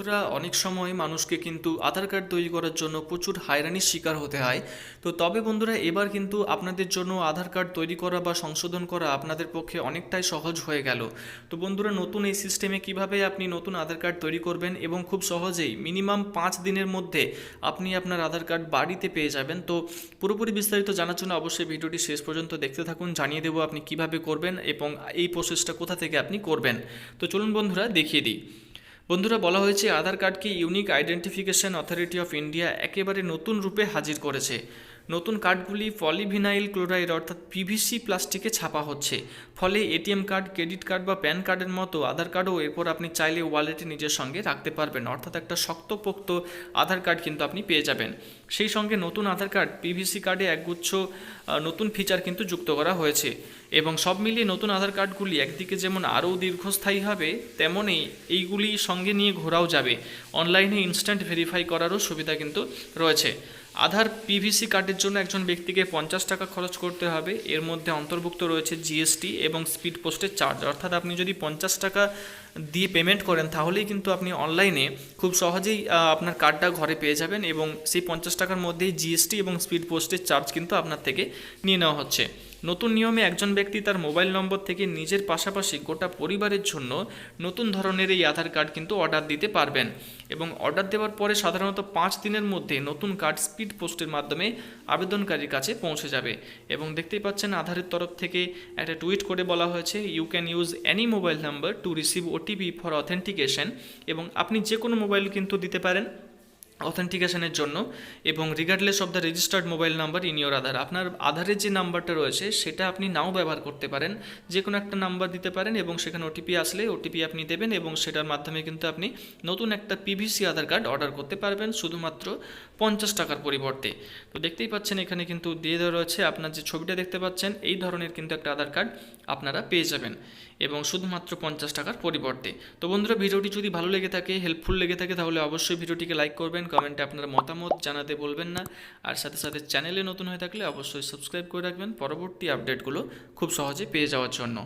বন্ধুরা অনেক সময় মানুষকে কিন্তু আধার কার্ড তৈরি করার জন্য প্রচুর হয়রানির শিকার হতে হয়। তো তবে বন্ধুরা এবার কিন্তু আপনাদের জন্য আধার কার্ড তৈরি করা বা সংশোধন করা আপনাদের পক্ষে অনেকটাই সহজ হয়ে গেল। তো বন্ধুরা নতুন এই সিস্টেমে কিভাবে আপনি নতুন আধার কার্ড তৈরি করবেন এবং খুব সহজেই মিনিমাম 5 দিনের মধ্যে আপনি আপনার আধার কার্ড বাড়িতে পেয়ে যাবেন। তো পুরোপুরি বিস্তারিত জানার জন্য অবশ্যই ভিডিওটি শেষ পর্যন্ত দেখতে থাকুন, জানিয়ে দেবো আপনি কিভাবে করবেন এবং এই প্রসেসটা কোথা থেকে আপনি করবেন। তো চলুন বন্ধুরা দেখিয়ে দিই। বন্ধুরা বলা হয়েছে আধার কার্ডকে unique identification authority of India একেবারে নতুন রূপে হাজির করেছে। নতুন কার্ডগুলি পলিভিনাইল ক্লোরাইড অর্থাৎ পিভিসি প্লাস্টিকে ছাপা হচ্ছে। ফলে এটিএম কার্ড, ক্রেডিট কার্ড বা প্যান কার্ডের মতো আধার কার্ডও এরপর আপনি চাইলে ওয়ালেটে নিজের সঙ্গে রাখতে পারবেন, অর্থাৎ একটা শক্তপোক্ত আধার কার্ড কিন্তু আপনি পেয়ে যাবেন। সেই সঙ্গে নতুন আধার কার্ড পিভিসি কার্ডে একগুচ্ছ নতুন ফিচার কিন্তু যুক্ত করা হয়েছে এবং সব মিলিয়ে নতুন আধার কার্ডগুলি একদিকে যেমন আরও দীর্ঘস্থায়ী হবে, তেমনই এইগুলি সঙ্গে নিয়ে ঘোরাও যাবে। অনলাইনে ইনস্ট্যান্ট ভেরিফাই করারও সুবিধা কিন্তু রয়েছে। আধার পিভিসি কার্ডের জন্য একজন ব্যক্তিকে 50 টাকা খরচ করতে হবে। এর মধ্যে অন্তর্ভুক্ত রয়েছে জিএসটি এবং স্পিড পোস্টের চার্জ, অর্থাৎ আপনি যদি 50 টাকা দিয়ে পেমেন্ট করেন তাহলেই কিন্তু আপনি অনলাইনে খুব সহজেই আপনার কার্ডটা ঘরে পেয়ে যাবেন এবং সেই 50 টাকার মধ্যেই জিএসটি এবং স্পিড পোস্টের চার্জ কিন্তু আপনার থেকে নিয়ে নেওয়া হচ্ছে। নতুন নিয়মে একজন ব্যক্তি তার মোবাইল নম্বর থেকে নিজের পাশাপাশি গোটা পরিবারের জন্য নতুন ধরনের এই আধার কার্ড কিন্তু অর্ডার দিতে পারবেন এবং অর্ডার দেওয়ার পরে সাধারণত 5 দিনের মধ্যে নতুন কার্ড স্পিড পোস্টের মাধ্যমে আবেদনকারীর কাছে পৌঁছে যাবে। এবং দেখতেই পাচ্ছেন আধারের তরফ থেকে একটা টুইট করে বলা হয়েছে, you can use any mobile number to receive OTP for authentication. এবং আপনি যে কোনো মোবাইল কিন্তু দিতে পারেন অথেন্টিকেশনের জন্য এবং regardless of the registered mobile number in your Aadhaar. আপনার আধারের যে নাম্বারটা রয়েছে সেটা আপনি নাও ব্যবহার করতে পারেন, যে কোনো একটা নাম্বার দিতে পারেন এবং সেখানে ওটিপি আসলে ওটিপি আপনি দেবেন এবং সেটার মাধ্যমে কিন্তু আপনি নতুন একটা পিভিসি আধার কার্ড অর্ডার করতে পারবেন শুধুমাত্র 50 টাকার পরিবর্তে। তো দেখতেই পাচ্ছেন এখানে কিন্তু দিয়ে দেওয়া রয়েছে, আপনার যে ছবিটা দেখতে পাচ্ছেন এই ধরনের কিন্তু একটা আধার কার্ড আপনারা পেয়ে যাবেন এবং শুধুমাত্র 50 টাকার পরিবর্তে। তো বন্ধুরা ভিডিওটি যদি ভালো লেগে থাকে, হেল্পফুল লেগে থাকে, তাহলে অবশ্যই ভিডিওটিকে লাইক করবেন, কমেন্টে আপনার মতামত জানাতে বলবেন না। আর সাথে সাথে চ্যানেলে নতুন হয়ে থাকলে অবশ্যই সাবস্ক্রাইব করে রাখবেন পরবর্তী আপডেটগুলো খুব সহজে পেয়ে যাওয়ার জন্য।